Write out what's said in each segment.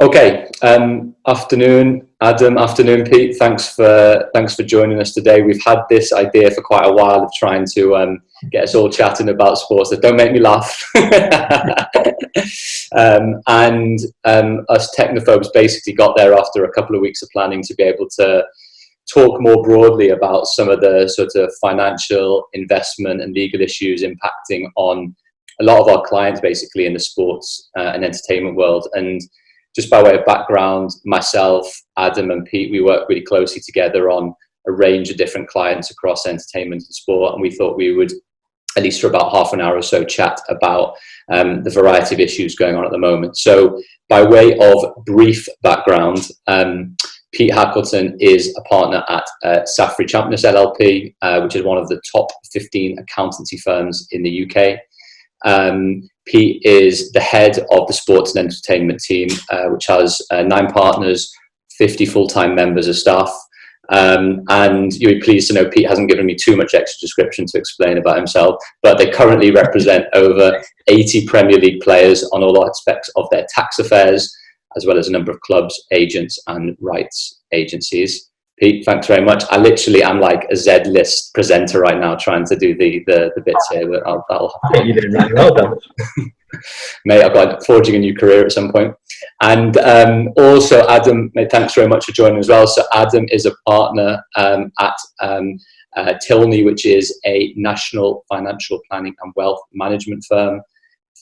Okay, afternoon, Adam. Afternoon, Pete. Thanks for joining us today. We've had this idea for quite a while of trying to get us all chatting about sports that don't make me laugh. Us technophobes basically got there after a couple of weeks of planning to be able to talk more broadly about some of the sort of financial, investment and legal issues impacting on a lot of our clients basically in the sports and entertainment world. And just by way of background, myself, Adam and Pete, we work really closely together on a range of different clients across entertainment and sport. And we thought we would, at least for about half an hour or so, chat about the variety of issues going on at the moment. So by way of brief background, Pete Hackleton is a partner at Safri Champness LLP, which is one of the top 15 accountancy firms in the UK. Pete is the head of the sports and entertainment team, which has 9 partners, 50 full-time members of staff. And you'll be pleased to know Pete hasn't given me too much extra description to explain about himself, but they currently represent over 80 Premier League players on all aspects of their tax affairs, as well as a number of clubs, agents and rights agencies. Pete, thanks very much. I literally am like a Z-list presenter right now trying to do the bits here, but You're doing really well done. Mate, I've got forging a new career at some point. And also Adam, mate, thanks very much for joining as well. So Adam is a partner at Tilney, which is a national financial planning and wealth management firm,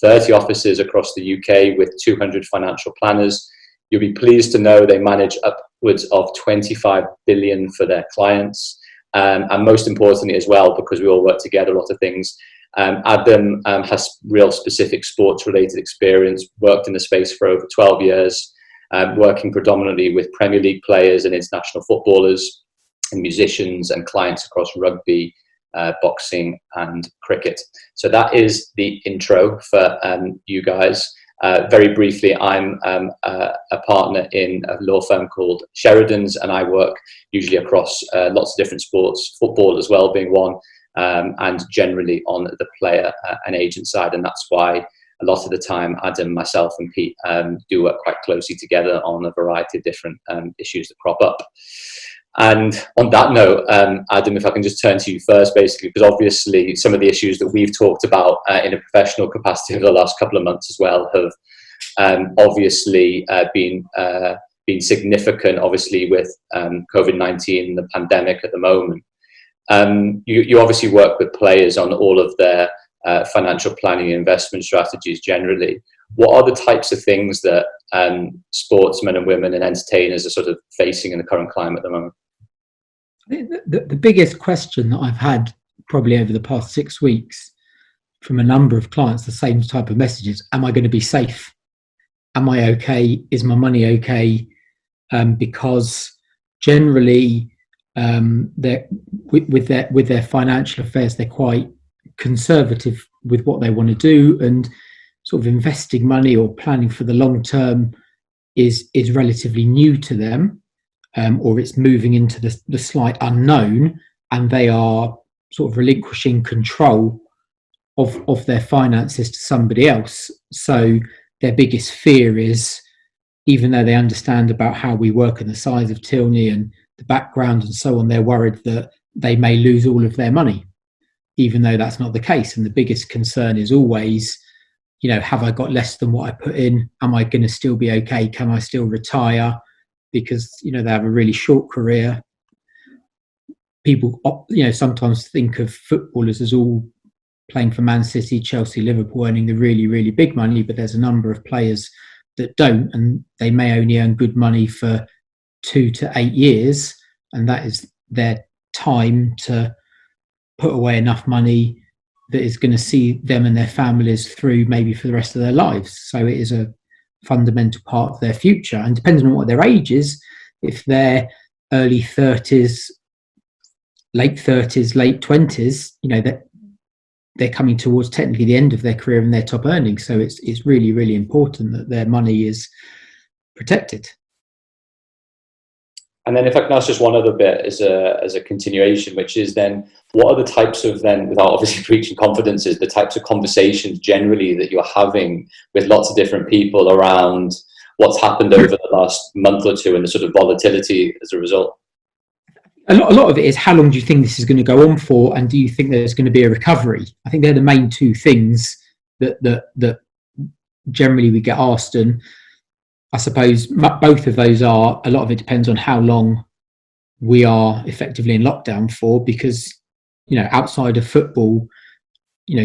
30 offices across the UK with 200 financial planners. You'll be pleased to know they manage upwards of 25 billion for their clients. And most importantly as well, because we all work together, a lot of things, Adam has real specific sports related experience, worked in the space for over 12 years, working predominantly with Premier League players and international footballers and musicians and clients across rugby, boxing and cricket. So that is the intro for you guys. Very briefly, I'm a partner in a law firm called Sheridan's, and I work usually across lots of different sports, football as well being one, and generally on the player and agent side. And that's why a lot of the time Adam, myself and Pete do work quite closely together on a variety of different issues that crop up. And on that note, Adam, if I can just turn to you first, basically, because obviously some of the issues that we've talked about in a professional capacity over the last couple of months as well have obviously been significant, obviously with COVID-19 and the pandemic at the moment. You obviously work with players on all of their financial planning and investment strategies generally. What are the types of things that sportsmen and women and entertainers are sort of facing in the current climate at the moment? I think the biggest question that I've had probably over the past 6 weeks from a number of clients, the same type of messages: am I going to be safe? Am I okay? Is my money okay? Because generally with their financial affairs, they're quite conservative with what they want to do, and sort of investing money or planning for the long term is relatively new to them, or it's moving into the slight unknown, and they are sort of relinquishing control of their finances to somebody else. So their biggest fear is, even though they understand about how we work and the size of Tilney and the background and so on, they're worried that they may lose all of their money, even though that's not the case. And the biggest concern is always, have I got less than what I put in? Am I going to still be okay? Can I still retire? Because, they have a really short career. People, sometimes think of footballers as all playing for Man City, Chelsea, Liverpool, earning the really, really big money, but there's a number of players that don't, and they may only earn good money for 2 to 8 years, and that is their time to put away enough money that is going to see them and their families through maybe for the rest of their lives. So it is a fundamental part of their future. And depending on what their age is, if they're early 30s, late 30s, late 20s, that they're coming towards technically the end of their career and their top earnings. So it's really, really important that their money is protected. And then if I can ask just one other bit as a continuation, which is then, what are the types of then, without obviously preaching confidences, the types of conversations generally that you're having with lots of different people around what's happened over the last month or two and the sort of volatility as a result? A lot of it is, how long do you think this is going to go on for, and do you think there's going to be a recovery? I think they're the main two things that generally we get asked, and I suppose both of those are, a lot of it depends on how long we are effectively in lockdown for, because, outside of football,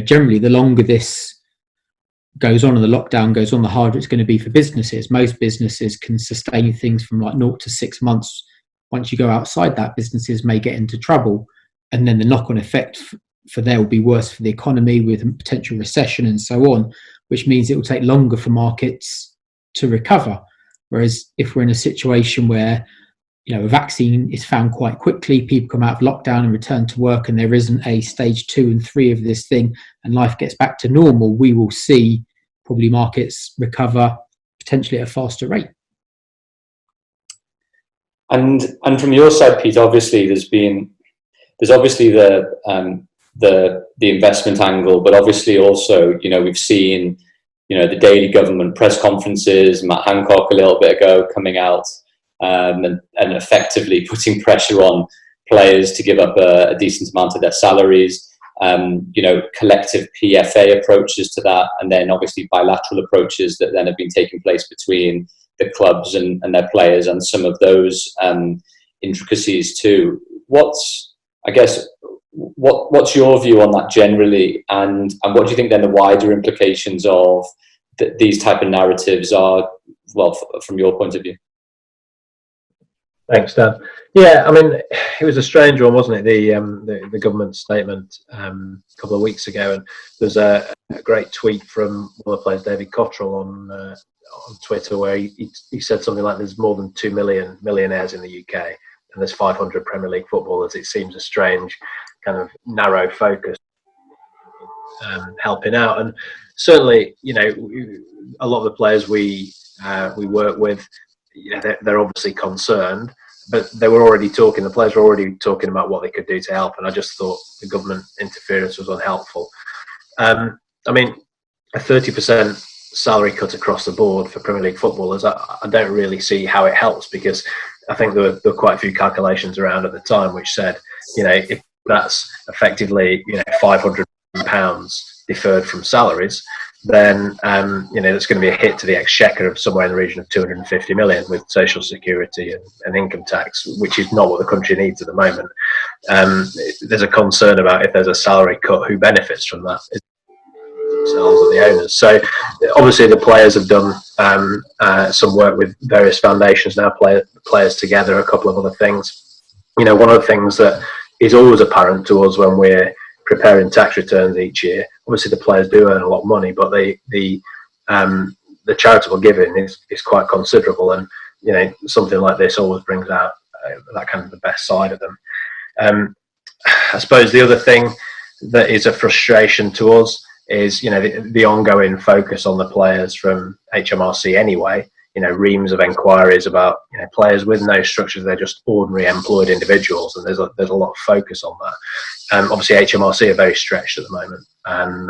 generally the longer this goes on and the lockdown goes on, the harder it's going to be for businesses. Most businesses can sustain things from like 0 to 6 months. Once you go outside that, businesses may get into trouble, and then the knock-on effect for there will be worse for the economy, with a potential recession and so on, which means it will take longer for markets to recover. Whereas if we're in a situation where, a vaccine is found quite quickly, people come out of lockdown and return to work, and there isn't a stage 2 and 3 of this thing, and life gets back to normal, we will see probably markets recover potentially at a faster rate. And from your side, Pete, obviously there's obviously the investment angle, but obviously also, we've seen, the daily government press conferences, Matt Hancock a little bit ago coming out and effectively putting pressure on players to give up a decent amount of their salaries, collective PFA approaches to that, and then obviously bilateral approaches that then have been taking place between the clubs and their players, and some of those intricacies too. What's your view on that generally, and what do you think then the wider implications of these type of narratives are, well, from your point of view? Thanks, Dan. Yeah, I mean, it was a strange one, wasn't it? The government statement a couple of weeks ago, and there's a great tweet from one of the players, David Cottrell, on Twitter, where he said something like, "There's more than 2 million millionaires in the UK, and there's 500 Premier League footballers." It seems a strange kind of narrow focus helping out, and certainly, a lot of the players we work with, they're obviously concerned, but they were already talking. The players were already talking about what they could do to help, and I just thought the government interference was unhelpful. I mean, a 30% salary cut across the board for Premier League footballers, I don't really see how it helps, because I think there were quite a few calculations around at the time which said, if that's effectively £500 deferred from salaries, then there's going to be a hit to the exchequer of somewhere in the region of 250 million with social security and income tax, which is not what the country needs at the moment. There's a concern about, if there's a salary cut, who benefits from that, themselves or the owners. So obviously the players have done some work with various foundations now, players together, a couple of other things. One of the things that is always apparent to us when we're preparing tax returns each year, obviously the players do earn a lot of money, but the charitable giving is quite considerable, and something like this always brings out that kind of the best side of them. I suppose the other thing that is a frustration to us is the ongoing focus on the players from HMRC anyway. Reams of enquiries about players with no structures. They're just ordinary employed individuals, and there's a lot of focus on that. Obviously HMRC are very stretched at the moment, and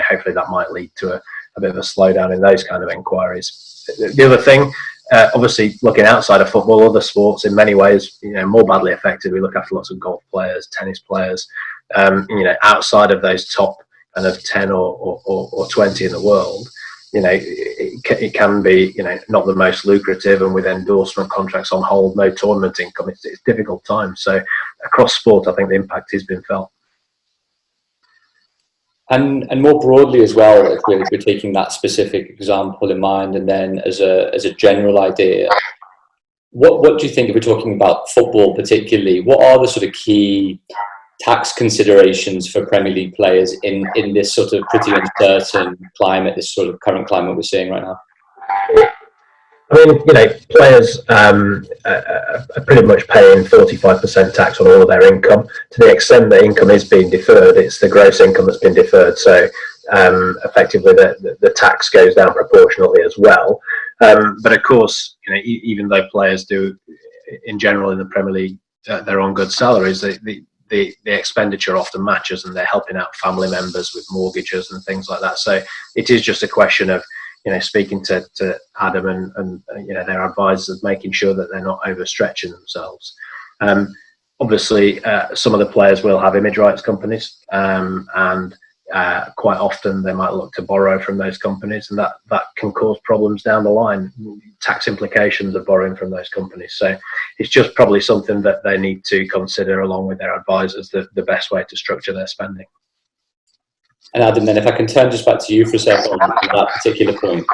hopefully that might lead to a bit of a slowdown in those kind of enquiries. The other thing, obviously looking outside of football, other sports in many ways more badly affected. We look after lots of golf players, tennis players, outside of those top kind of 10 or 20 in the world. It can be not the most lucrative, and with endorsement contracts on hold, no tournament income, it's difficult times. So across sport, I think the impact has been felt. And more broadly as well, if we're taking that specific example in mind, and then as a general idea, what do you think, if we're talking about football particularly, what are the sort of key tax considerations for Premier League players in this sort of pretty uncertain climate, this sort of current climate we're seeing right now? I mean, players are pretty much paying 45% tax on all of their income. To the extent that income is being deferred, it's the gross income that's been deferred. So effectively, the tax goes down proportionately as well. But of course, even though players do, in general, in the Premier League, they're on good salaries, the expenditure often matches, and they're helping out family members with mortgages and things like that. So it is just a question of, speaking to Adam and their advisors, making sure that they're not overstretching themselves. Obviously, some of the players will have image rights companies, and quite often they might look to borrow from those companies, and that can cause problems down the line, tax implications of borrowing from those companies. So it's just probably something that they need to consider along with their advisors, the best way to structure their spending. And Adam, then if I can turn just back to you for a second on that particular point,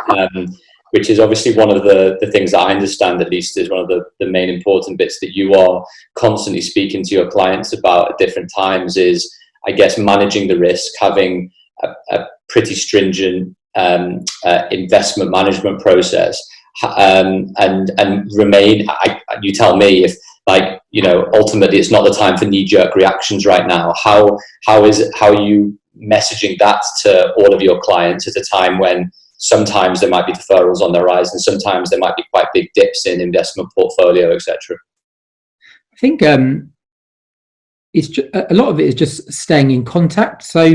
which is obviously one of the things that I understand, at least, is one of the main important bits that you are constantly speaking to your clients about at different times, is, I guess, managing the risk, having a pretty stringent investment management process, and remain. You tell me if, ultimately it's not the time for knee-jerk reactions right now. How are you messaging that to all of your clients at a time when sometimes there might be deferrals on the horizon, sometimes there might be quite big dips in investment portfolio, etc.? I think it's a lot of it is just staying in contact. So,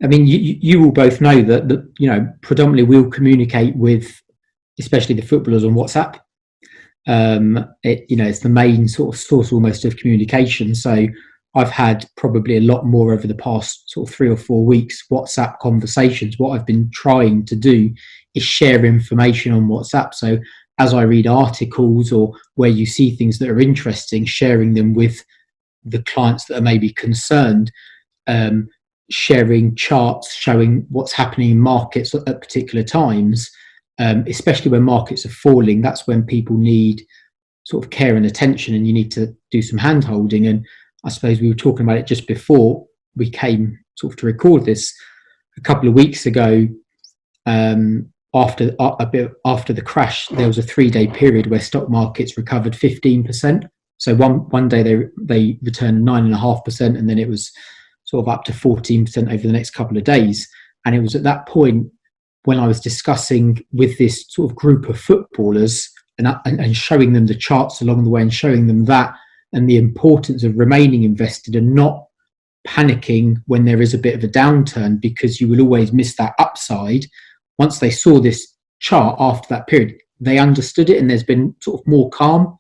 I mean, you will both know that predominantly we'll communicate with, especially the footballers, on WhatsApp. It's the main sort of source almost of communication. So I've had probably a lot more over the past sort of 3 or 4 weeks WhatsApp conversations. What I've been trying to do is share information on WhatsApp. So as I read articles or where you see things that are interesting, sharing them with the clients that are maybe concerned, sharing charts showing what's happening in markets at particular times, especially when markets are falling. That's when people need sort of care and attention, and you need to do some hand holding. And I suppose we were talking about it just before we came sort of to record this. A couple of weeks ago, after the crash, there was a 3-day period where stock markets recovered 15%. So one day they returned 9.5%, and then it was sort of up to 14% over the next couple of days. And it was at that point when I was discussing with this sort of group of footballers and showing them the charts along the way, and showing them that, and the importance of remaining invested and not panicking when there is a bit of a downturn, because you will always miss that upside. Once they saw this chart after that period, they understood it, and there's been sort of more calm,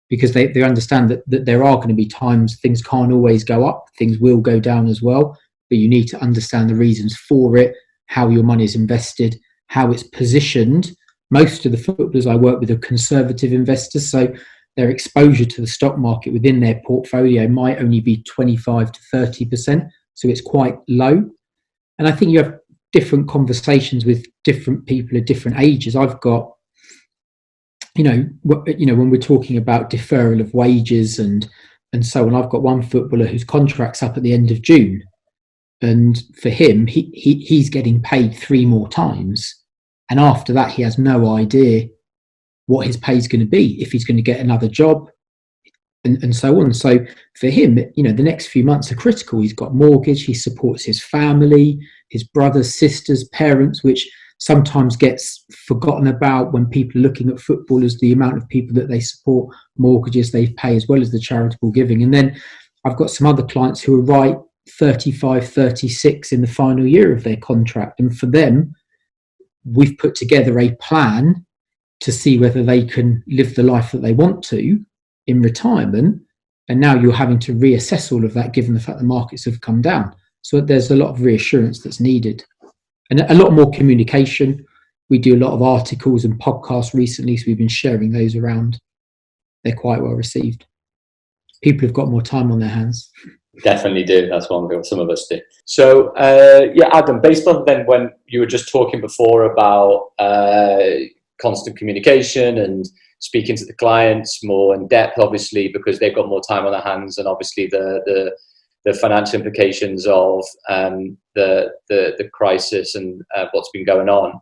because they understand that there are going to be times things can't always go up, things will go down as well, but you need to understand the reasons for it, how your money is invested, how it's positioned. Most of the footballers I work with are conservative investors, so their exposure to the stock market within their portfolio might only be 25 to 30%, so it's quite low. And I think you have different conversations with different people at different ages. I've got, when we're talking about deferral of wages and so on, I've got one footballer whose contract's up at the end of June, and for him, he's getting paid 3 more times, and after that, he has no idea what his pay is going to be, if he's going to get another job, and so on. So for him, the next few months are critical. He's got mortgage, he supports his family, his brothers, sisters, parents, which sometimes gets forgotten about when people are looking at footballers, the amount of people that they support, mortgages they pay, as well as the charitable giving. And then I've got some other clients who are right 35, 36 in the final year of their contract. And for them, we've put together a plan to see whether they can live the life that they want to in retirement. And now you're having to reassess all of that, given the fact the markets have come down. So there's a lot of reassurance that's needed, and a lot more communication. We do a lot of articles and podcasts recently, so we've been sharing those around. They're quite well received. People have got more time on their hands. Definitely do. That's one thing some of us do. So, Adam, based on then when you were just talking before about constant communication and speaking to the clients more in depth, obviously, because they've got more time on their hands, and obviously the financial implications of the crisis and what's been going on.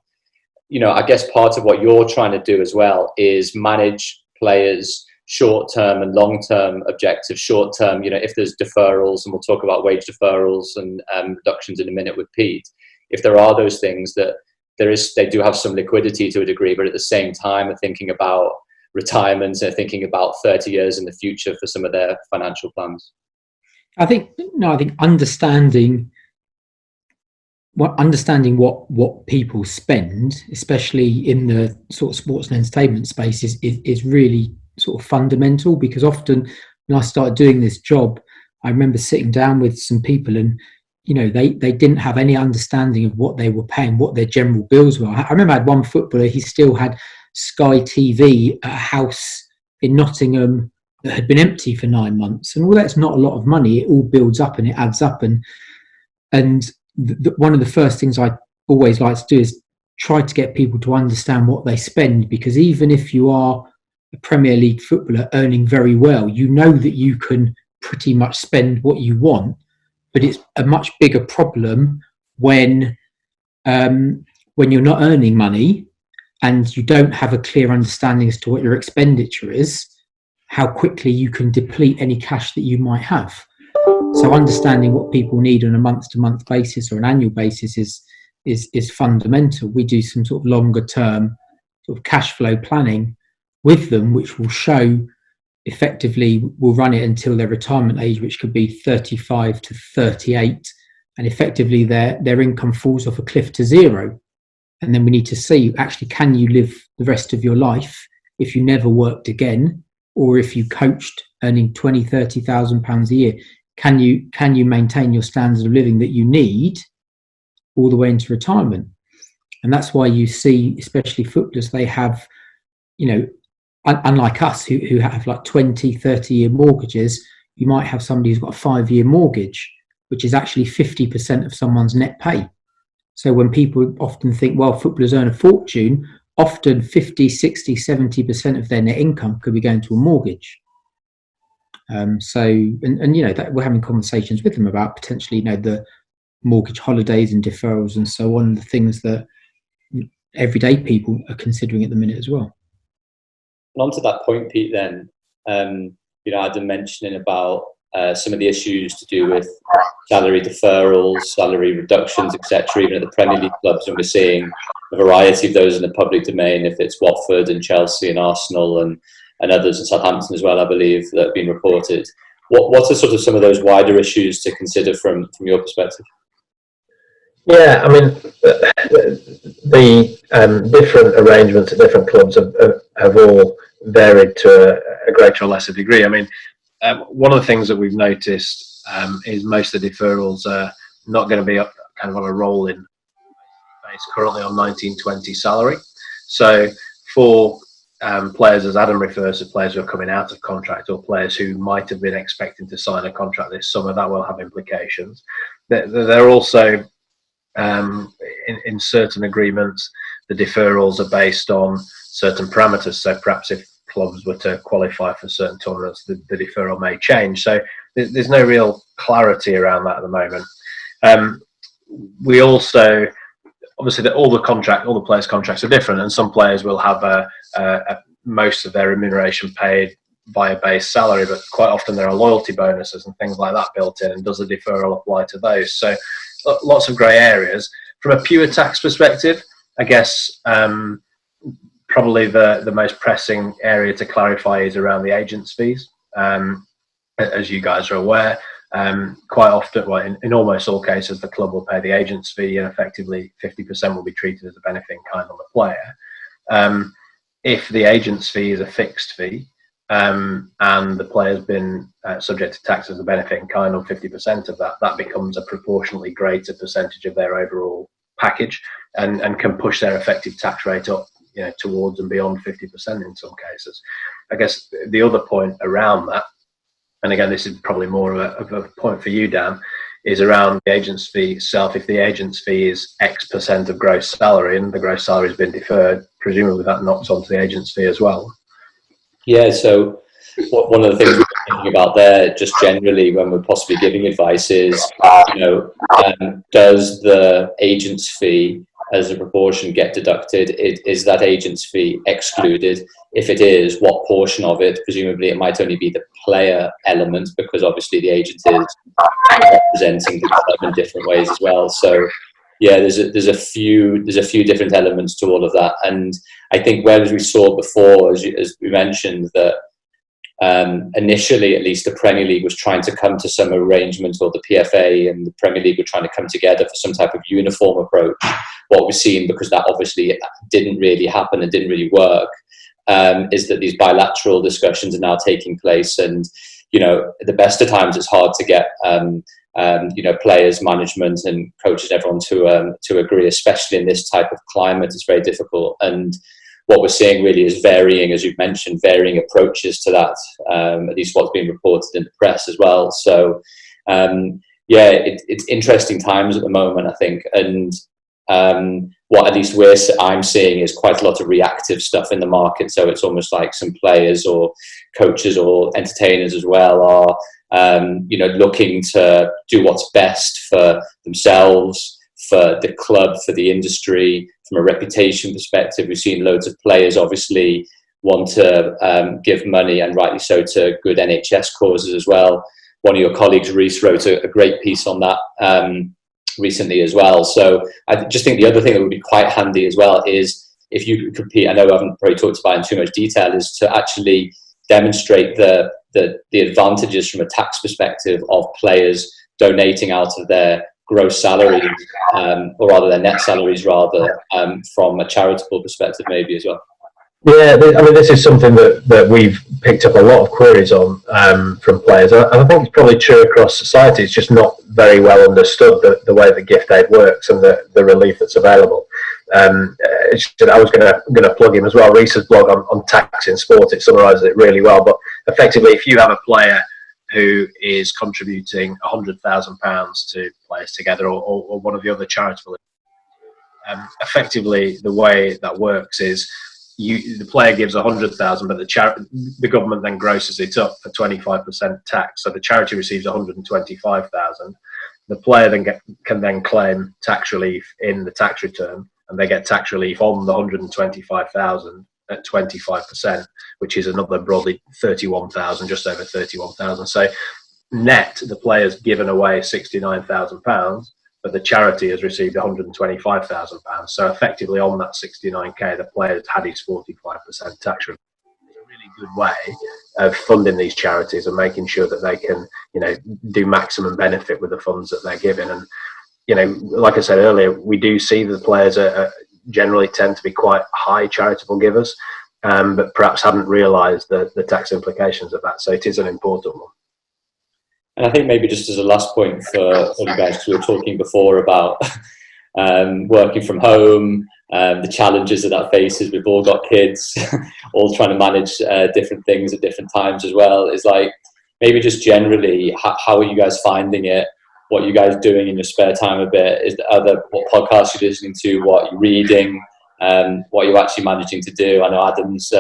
I guess part of what you're trying to do as well is manage players' short-term and long-term objectives. Short-term, if there's deferrals, and we'll talk about wage deferrals and reductions in a minute with Pete. If there are those things, that they do have some liquidity to a degree, but at the same time are thinking about retirement and thinking about 30 years in the future for some of their financial plans. I think understanding understanding what people spend, especially in the sort of sports and entertainment space, is really sort of fundamental, because often when I started doing this job, I remember sitting down with some people, and they didn't have any understanding of what they were paying, what their general bills were. I remember I had one footballer, he still had Sky TV at a house in Nottingham that had been empty for 9 months, and all that's not a lot of money. It all builds up and it adds up, and one of the first things I always like to do is try to get people to understand what they spend, because even if you are a Premier League footballer earning very well, you know that you can pretty much spend what you want, but it's a much bigger problem when you're not earning money and you don't have a clear understanding as to what your expenditure is, how quickly you can deplete any cash that you might have. So understanding what people need on a month-to-month basis or an annual basis is fundamental. We do some sort of longer-term sort of cash flow planning with them, which will show effectively, we'll run it until their retirement age, which could be 35 to 38, and effectively their income falls off a cliff to zero. And then we need to see, actually, can you live the rest of your life if you never worked again, or if you coached earning 20, 30,000 pounds a year? Can you maintain your standards of living that you need all the way into retirement? And that's why you see, especially footballers, they have, unlike us who have like 20, 30-year mortgages, you might have somebody who's got a 5-year mortgage, which is actually 50% of someone's net pay. So when people often think, well, footballers earn a fortune, often 50, 60, 70% of their net income could be going to a mortgage. That we're having conversations with them about potentially, the mortgage holidays and deferrals and so on, the things that everyday people are considering at the minute as well. And on to that point, Pete, then, Adam mentioning about some of the issues to do with salary deferrals, salary reductions, etc., even at the Premier League clubs, and we're seeing a variety of those in the public domain, if it's Watford and Chelsea and Arsenal and others, and Southampton as well, I believe, that have been reported. What are sort of some of those wider issues to consider from your perspective? Yeah, I mean, the different arrangements at different clubs have all varied to a greater or lesser degree. I mean, one of the things that we've noticed is most of the deferrals are not going to be kind of on a rolling base, currently on 1920 salary. So for players, as Adam refers to, players who are coming out of contract, or players who might have been expecting to sign a contract this summer, that will have implications. They're also, in certain agreements, the deferrals are based on certain parameters. So perhaps if clubs were to qualify for certain tournaments, the deferral may change. So there's no real clarity around that at the moment. We also, obviously, all the players' contracts are different, and some players will have most of their remuneration paid via base salary, but quite often there are loyalty bonuses and things like that built in, and does the deferral apply to those? So lots of grey areas. From a pure tax perspective, I guess probably the most pressing area to clarify is around the agents' fees. As you guys are aware, quite often, well, in almost all cases, the club will pay the agent's fee, and effectively 50% will be treated as a benefit in kind on the player. If the agent's fee is a fixed fee, and the player's been subject to tax as a benefit in kind on 50% of that, that becomes a proportionately greater percentage of their overall package, and can push their effective tax rate up, towards and beyond 50% in some cases. I guess the other point around that, and again, this is probably more of a point for you, Dan, is around the agent's fee itself. If the agent's fee is X% of gross salary and the gross salary has been deferred, presumably that knocks onto the agent's fee as well. Yeah, so one of the things we're thinking about there, just generally when we're possibly giving advice, is, does the agent's fee as a proportion get deducted? Is that agent's fee excluded? If it is, what portion of it? Presumably it might only be the player element, because obviously the agent is representing the club in different ways as well. So yeah, there's a few different elements to all of that. And I think, whereas we saw before, as we mentioned, that initially, at least, the Premier League was trying to come to some arrangement, or the PFA and the Premier League were trying to come together for some type of uniform approach. What we're seeing, because that obviously didn't really happen and didn't really work, is that these bilateral discussions are now taking place. And, you know, at the best of times, it's hard to get, you know, players, management and coaches, everyone to agree, especially in this type of climate. It's very difficult. And what we're seeing really is varying, as you've mentioned, varying approaches to that, at least what's being reported in the press as well. So, yeah, it's interesting times at the moment, I think. And what at least I'm seeing is quite a lot of reactive stuff in the market. So it's almost like some players or coaches or entertainers as well are, you know, looking to do what's best for themselves, for the club, for the industry, from a reputation perspective. We've seen loads of players obviously want to give money, and rightly so, to good NHS causes as well. One of your colleagues, Reese, wrote a great piece on that recently as well. So I just think the other thing that would be quite handy as well is, if you compete, I know I haven't probably talked about it in too much detail, is to actually demonstrate the advantages from a tax perspective of players donating out of their gross salaries, or rather their net salaries, rather, from a charitable perspective maybe as well. Yeah, I mean, this is something that we've picked up a lot of queries on from players. I think it's probably true across society. It's just not very well understood, the way that gift aid works and the relief that's available. I was going to plug him as well. Reese's blog on tax in sport, it summarises it really well. But effectively, if you have a player who is contributing £100,000 to Players Together or one of the other charitable, effectively the way that works is, the player gives 100,000, but the government then grosses it up for 25% tax. So the charity receives 125,000. The player then can then claim tax relief in the tax return, and they get tax relief on the 125,000 at 25%, which is another broadly 31,000, just over 31,000. So net, the player's given away £69,000. But the charity has received £125,000. So effectively, on that 69k, the player's had his 45% tax relief. It's a really good way of funding these charities and making sure that they can, you know, do maximum benefit with the funds that they're given. And, you know, like I said earlier, we do see the players generally tend to be quite high charitable givers, but perhaps hadn't realised the tax implications of that. So it is an important one. And I think maybe just as a last point for all you guys, because we were talking before about working from home, the challenges that faces. We've all got kids, all trying to manage different things at different times as well. Is like, maybe just generally, how are you guys finding it? What are you guys doing in your spare time a bit? What podcasts you're listening to? What you're reading? What you're actually managing to do? I know Adam's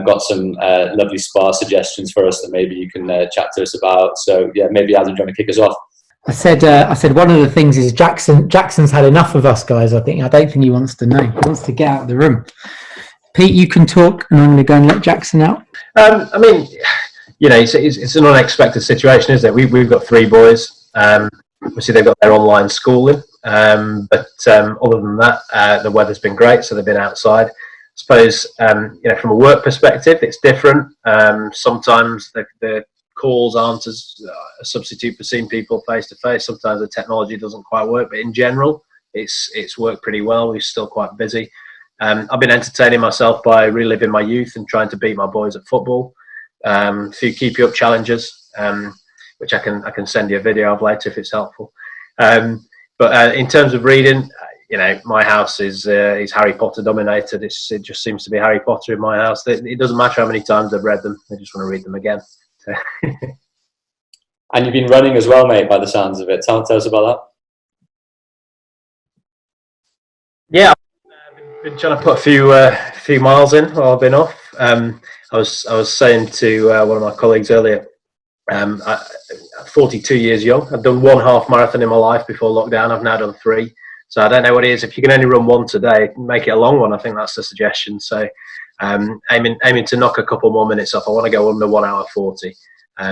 got some lovely spa suggestions for us that maybe you can chat to us about. So yeah, maybe Adam, do you want to kick us off? I said one of the things is Jackson's had enough of us guys. I don't think he wants to know. He wants to get out of the room. Pete, you can talk, and I'm going to go and let Jackson out. I mean, you know, it's an unexpected situation, isn't it? We've got 3 boys. Obviously, they've got their online schooling, but other than that, the weather's been great, so they've been outside. I suppose, you know, from a work perspective, it's different. Sometimes the calls aren't as a substitute for seeing people face to face. Sometimes the technology doesn't quite work, but in general, it's worked pretty well. We're still quite busy. I've been entertaining myself by reliving my youth and trying to beat my boys at football. A few keep you up challenges, which I can send you a video of later if it's helpful. But in terms of reading, you know, my house is Harry Potter dominated. It just seems to be Harry Potter in my house. It doesn't matter how many times I've read them; I just want to read them again. So. And you've been running as well, mate, by the sounds of it. Tell us about that. Yeah, I've been trying to put a few miles in while I've been off. I was saying to one of my colleagues earlier, I'm 42 years young. I've done 1 half marathon in my life before lockdown. I've now done 3. So I don't know what it is. If you can only run 1 today, make it a long one. I think that's the suggestion. So aiming to knock a couple more minutes off. I want to go under 1 hour 40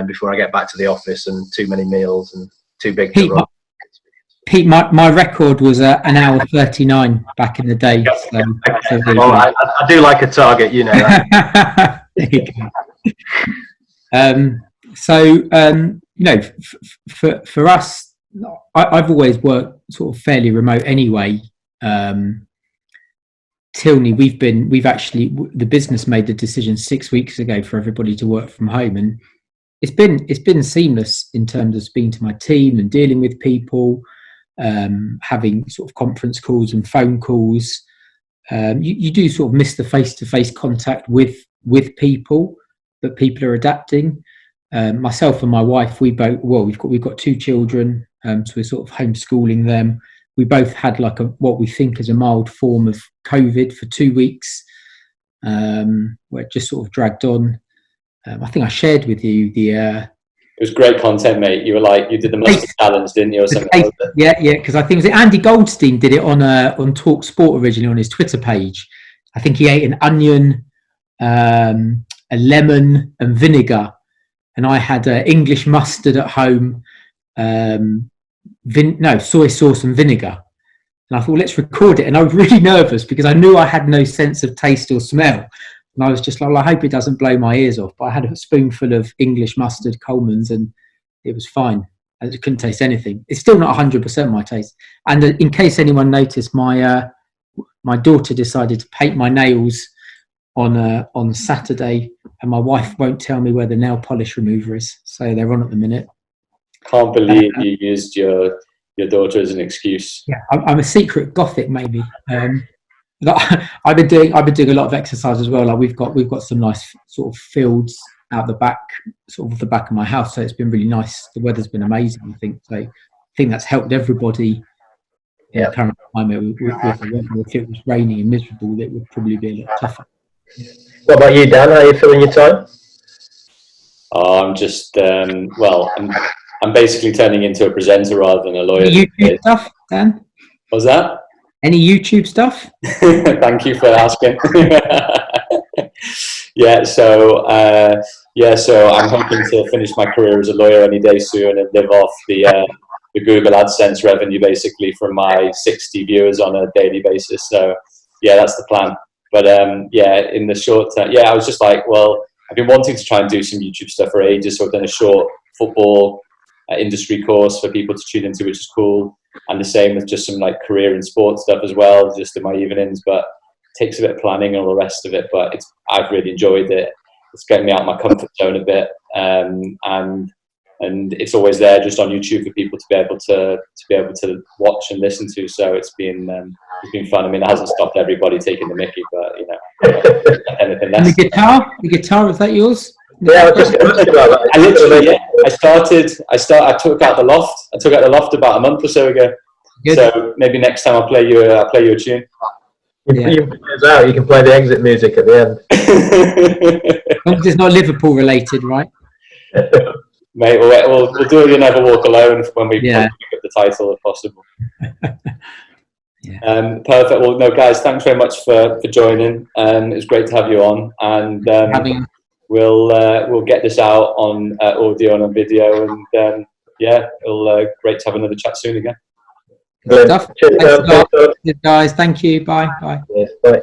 before I get back to the office, and too many meals and too big to run. Pete, my record was an hour 39 back in the day. So well, I do like a target, you know that. There you go. You know, for us, I've always worked sort of fairly remote anyway. Tilney, the business made the decision 6 weeks ago for everybody to work from home, and it's been seamless in terms of speaking to my team and dealing with people, having sort of conference calls and phone calls. You do sort of miss the face-to-face contact with people, but people are adapting. Myself and my wife, we've got 2 children, so we're sort of homeschooling them. We both had like what we think is a mild form of COVID for 2 weeks, where it just sort of dragged on. I think I shared with you it was great content, mate. You were like, you did the mustard challenge, didn't you, or something like that? Yeah, because I think Andy Goldstein did it on Talk Sport originally on his Twitter page. I think he ate an onion, a lemon, and vinegar, and I had English mustard at home, soy sauce and vinegar. And I thought, let's record it. And I was really nervous because I knew I had no sense of taste or smell. And I was just like, well, I hope it doesn't blow my ears off. But I had a spoonful of English mustard, Coleman's, and it was fine. I couldn't taste anything. It's still not 100% my taste. And in case anyone noticed, my daughter decided to paint my nails on Saturday, and my wife won't tell me where the nail polish remover is. So they're on at the minute. Can't believe you used your daughter as an excuse. Yeah, I'm a secret gothic, maybe. I've been doing a lot of exercise as well. Like we've got some nice sort of fields out the back, sort of the back of my house. So it's been really nice. The weather's been amazing. I think that's helped everybody. Yeah. In the current climate, with the weather, if it was raining and miserable, it would probably be a lot tougher. What about you, Dan? How are you filling your time? Oh, I'm just I'm basically turning into a presenter rather than a lawyer. Any YouTube stuff, Dan? What's that? Any YouTube stuff? Thank you for asking. So I'm hoping to finish my career as a lawyer any day soon and live off the Google AdSense revenue basically from my 60 viewers on a daily basis. So yeah, that's the plan. But in the short term, I was just like, well, I've been wanting to try and do some YouTube stuff for ages. So I've done a short football industry course for people to tune into, which is cool. And the same with just some like career and sports stuff as well, just in my evenings. But it takes a bit of planning and all the rest of it. But I've really enjoyed it. It's getting me out of my comfort zone a bit, and it's always there just on YouTube for people to be able to watch and listen to. So it's been fun. I mean, it hasn't stopped everybody taking the mickey, but you know, anything less. And the guitar, is that yours? Yeah, I was just going to ask you about that. I literally, I took out the loft. I took out the loft about a month or so ago. Good. So maybe next time I'll play you a tune. You can play the exit music at the end. As long as it's not Liverpool related, right? Mate, we'll do You Never Walk Alone when we pick up the title if possible. Perfect. Well, no, guys, thanks very much for joining. It was great to have you on, and we'll get this out on audio and on video, and it'll great to have another chat soon again. Good stuff. Thanks, guys. Thank you. Bye. Yes, bye.